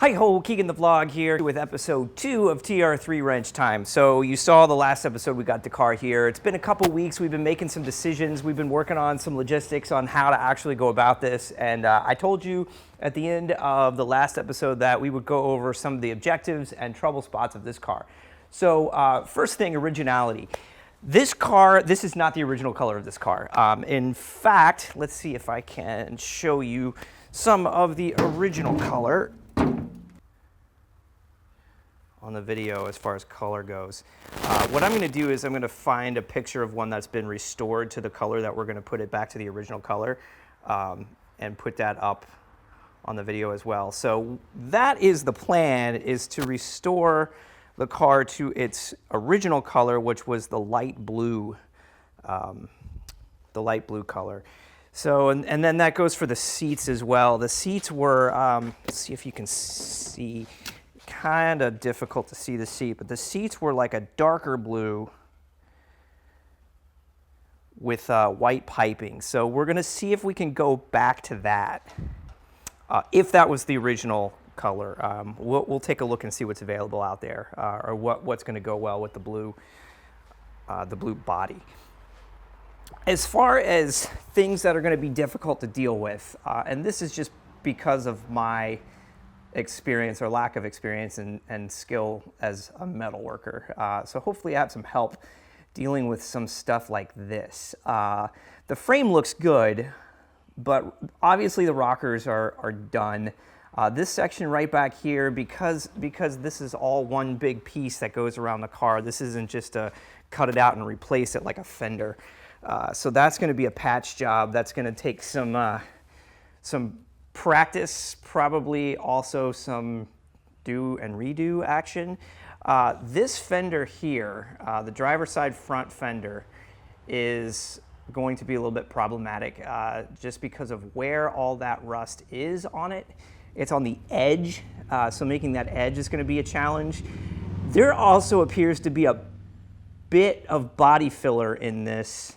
Hi-ho, Keegan the Vlog here with episode 2 of TR3 Wrench Time. So you saw the last episode, we got the car here. It's been a couple weeks, we've been making some decisions, we've been working on some logistics on how to actually go about this. And I told you at the end of the last episode that we would go over some of the objectives and trouble spots of this car. So first thing, originality. This car, this is not the original color of this car. In fact, let's see if I can show you some of the original color on the video as far as color goes. What I'm going to do is I'm going to find a picture of one that's been restored to the color that we're going to put it back to the original color and put that up on the video as well. So that is the plan, is to restore the car to its original color, which was the light blue color. So, and then that goes for the seats as well. The seats were, let's see if you can see, kind of difficult to see the seat, but the seats were like a darker blue with white piping. So we're going to see if we can go back to that, if that was the original color. We'll take a look and see what's available out there, or what's going to go well with the blue body. As far as things that are going to be difficult to deal with, and this is just because of my experience or lack of experience and skill as a metal worker. So hopefully I have some help dealing with some stuff like this. The frame looks good, but obviously the rockers are done. This section right back here, because this is all one big piece that goes around the car, this isn't just a cut it out and replace it like a Fender. So that's going to be a patch job. That's going to take some practice, probably also some do and redo action. This fender here, the driver's side front fender, is going to be a little bit problematic just because of where all that rust is on it. It's on the edge, so making that edge is going to be a challenge. There also appears to be a bit of body filler in this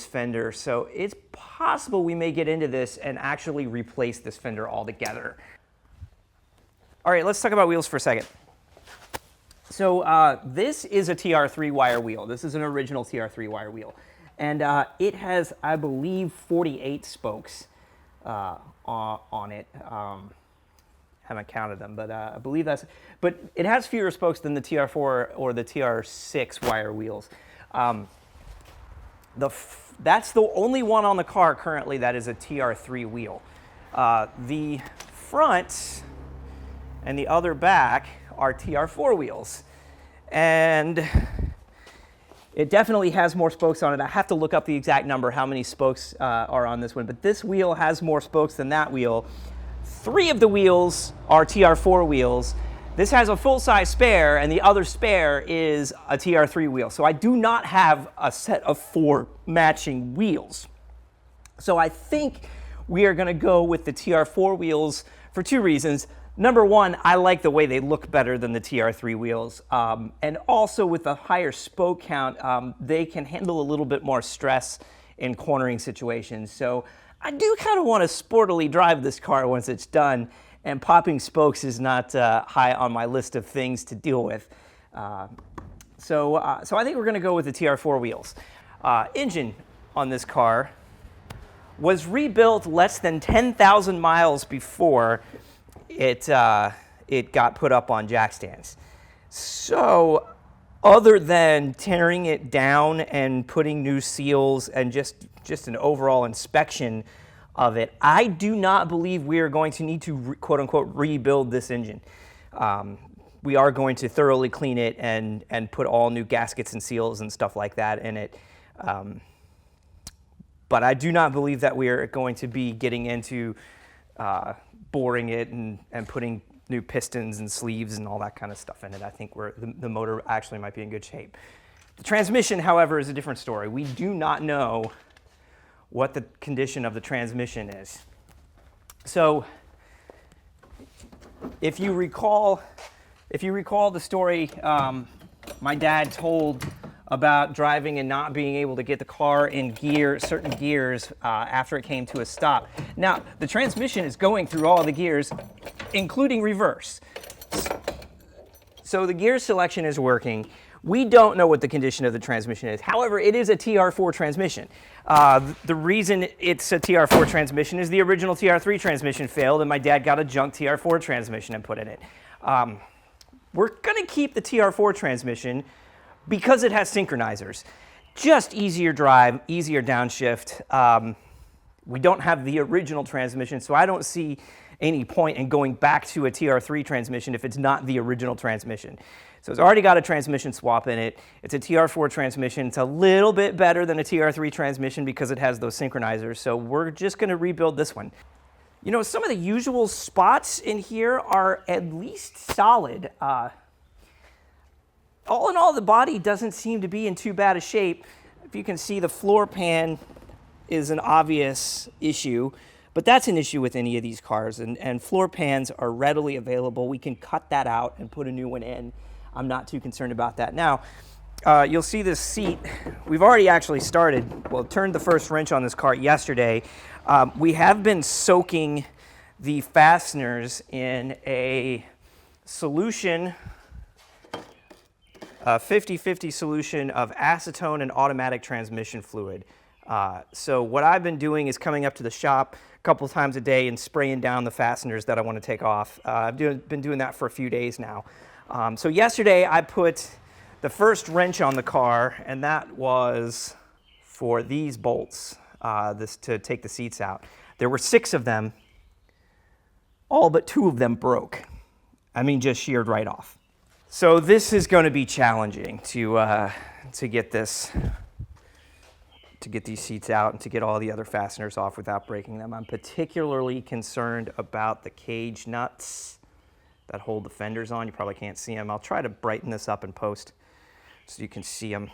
fender, so it's possible we may get into this and actually replace this fender altogether. All right, let's talk about wheels for a second. So this is a TR3 wire wheel. This is an original TR3 wire wheel, and it has, I believe, 48 spokes on it. Haven't counted them, but I believe that's. But it has fewer spokes than the TR4 or the TR6 wire wheels. That's the only one on the car currently that is a TR3 wheel. The front and the other back are TR4 wheels. And it definitely has more spokes on it. I have to look up the exact number, how many spokes are on this one. But this wheel has more spokes than that wheel. 3 of the wheels are TR4 wheels. This has a full-size spare, and the other spare is a TR3 wheel. So I do not have a set of 4 matching wheels. So I think we are going to go with the TR4 wheels for 2 reasons. Number one, I like the way they look better than the TR3 wheels. And also with a higher spoke count, they can handle a little bit more stress in cornering situations. So I do kind of want to sportily drive this car once it's done. And popping spokes is not high on my list of things to deal with. So I think we're going to go with the TR4 wheels. Engine on this car was rebuilt less than 10,000 miles before it got put up on jack stands. So other than tearing it down and putting new seals and just an overall inspection of it, I do not believe we are going to need to quote-unquote rebuild this engine. We are going to thoroughly clean it and put all new gaskets and seals and stuff like that in it. But I do not believe that we are going to be getting into boring it and putting new pistons and sleeves and all that kind of stuff in it. I think the motor actually might be in good shape. The transmission, however, is a different story. We do not know what the condition of the transmission is. So if you recall the story my dad told about driving and not being able to get the car in gear, certain gears, after it came to a stop. Now, the transmission is going through all the gears, including reverse. So the gear selection is working. We don't know what the condition of the transmission is. However, it is a TR4 transmission. The reason it's a TR4 transmission is the original TR3 transmission failed, and my dad got a junk TR4 transmission and put in it. We're going to keep the TR4 transmission because it has synchronizers. Just easier drive, easier downshift. We don't have the original transmission, so I don't see any point in going back to a TR3 transmission if it's not the original transmission. So it's already got a transmission swap in it. It's a TR4 transmission. It's a little bit better than a TR3 transmission because it has those synchronizers. So we're just going to rebuild this one. You know, some of the usual spots in here are at least solid. All in all, the body doesn't seem to be in too bad a shape. If you can see, the floor pan is an obvious issue, but that's an issue with any of these cars, and floor pans are readily available. We can cut that out and put a new one in. I'm not too concerned about that. Now, you'll see this seat. We've already actually started, well, turned the first wrench on this car yesterday. We have been soaking the fasteners in a solution, a 50-50 solution of acetone and automatic transmission fluid. So what I've been doing is coming up to the shop a couple times a day and spraying down the fasteners that I want to take off. I've been doing that for a few days now. So yesterday I put the first wrench on the car, and that was for these bolts, to take the seats out. There were 6 of them. All but 2 of them broke. I mean, just sheared right off. So this is going to be challenging to get this, to get these seats out and to get all the other fasteners off without breaking them. I'm particularly concerned about the cage nuts that hold the fenders on. You probably can't see them. I'll try to brighten this up in post so you can see them.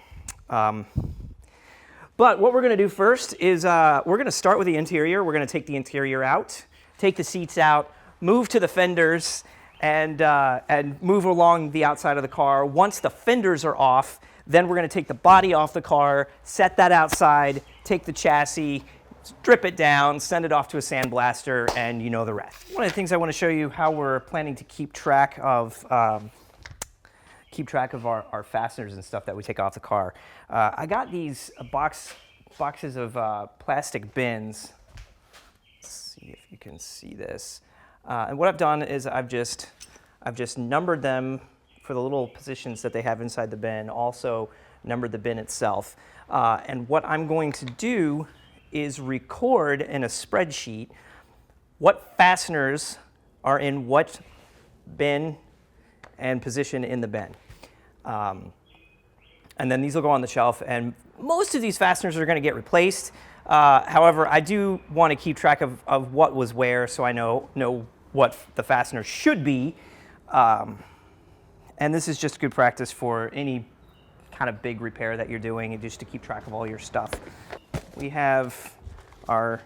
But what we're going to do first is we're going to start with the interior. We're going to take the interior out, take the seats out, move to the fenders, and move along the outside of the car. Once the fenders are off, then we're going to take the body off the car, set that outside, take the chassis, strip it down, send it off to a sandblaster, and you know the rest. One of the things I want to show you how we're planning to keep track of our fasteners and stuff that we take off the car. I got these boxes of plastic bins. Let's see if you can see this. And what I've done is I've just numbered them for the little positions that they have inside the bin, also numbered the bin itself. And what I'm going to do is record in a spreadsheet what fasteners are in what bin and position in the bin. And then these will go on the shelf, and most of these fasteners are going to get replaced. However, I do want to keep track of what was where, so I know what the fastener should be. And this is just good practice for any kind of big repair that you're doing, and just to keep track of all your stuff. We have our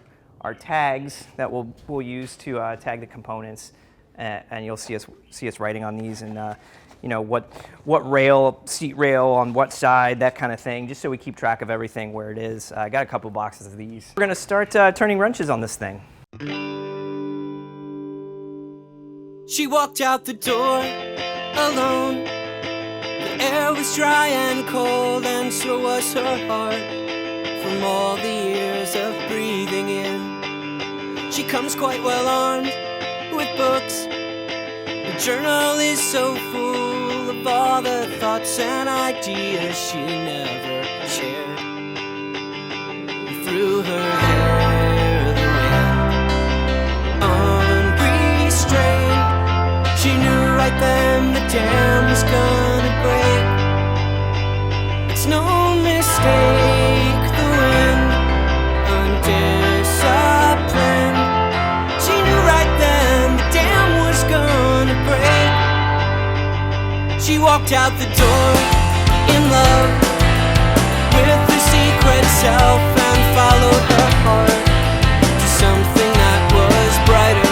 tags that we'll use to tag the components, and you'll see us writing on these, and you know what rail, seat rail on what side, that kind of thing, just so we keep track of everything where it is. I got a couple boxes of these. We're gonna start turning wrenches on this thing. She walked out the door alone. The air was dry and cold, and so was her heart from all the years of breathing in. She comes quite well armed with books. Her journal is so full of all the thoughts and ideas she never shared. Through her hair, the wind unrestrained. She knew right then the dam was gonna break. It's no mistake, the wind, undisciplined. She knew right then the dam was gonna break. She walked out the door in love with the secret self, and followed her heart to something that was brighter.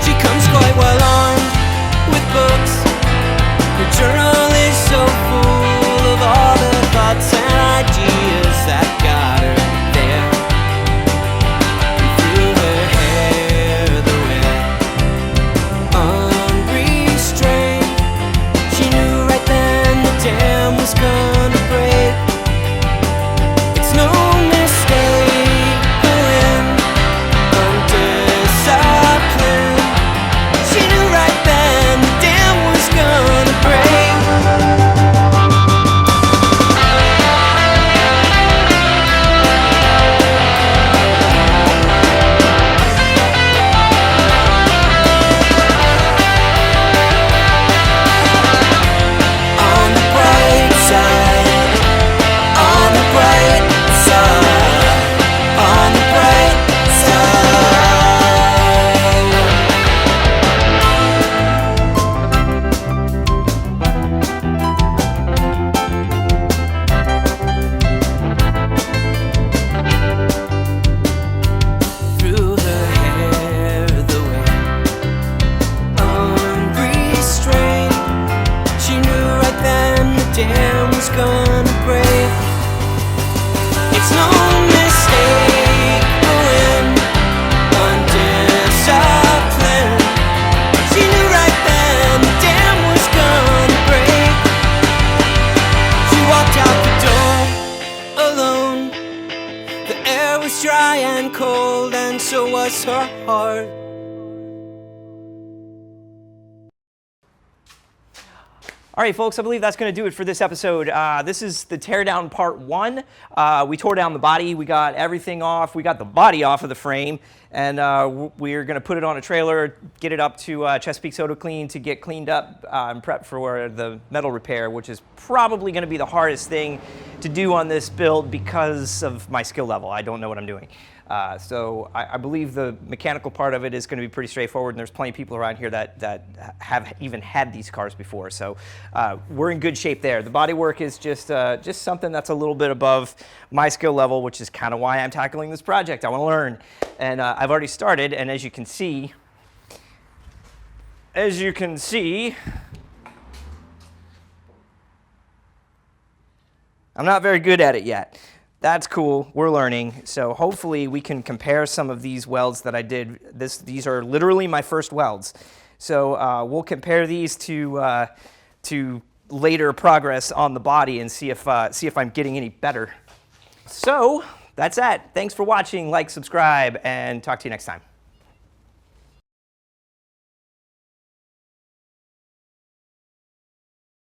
She comes quite well armed with books. Her journal is so full of all dam was gonna break. It's no mistake going undisciplined. She knew right then the dam was gonna break. She walked out the door alone. The air was dry and cold, and so was her heart. All right, folks, I believe that's going to do it for this episode. This is the teardown part 1. We tore down the body. We got everything off. We got the body off of the frame, and we're going to put it on a trailer, get it up to Chesapeake Auto Clean to get cleaned up and prepped for the metal repair, which is probably going to be the hardest thing to do on this build because of my skill level. I don't know what I'm doing. So I believe the mechanical part of it is going to be pretty straightforward, and there's plenty of people around here that have even had these cars before. So we're in good shape there. The bodywork is just something that's a little bit above my skill level, which is kind of why I'm tackling this project. I want to learn, and I've already started. And as you can see, I'm not very good at it yet. That's cool, we're learning. So hopefully we can compare some of these welds that I did. These are literally my first welds. So we'll compare these to later progress on the body and see if I'm getting any better. So that's that. Thanks for watching, like, subscribe, and talk to you next time.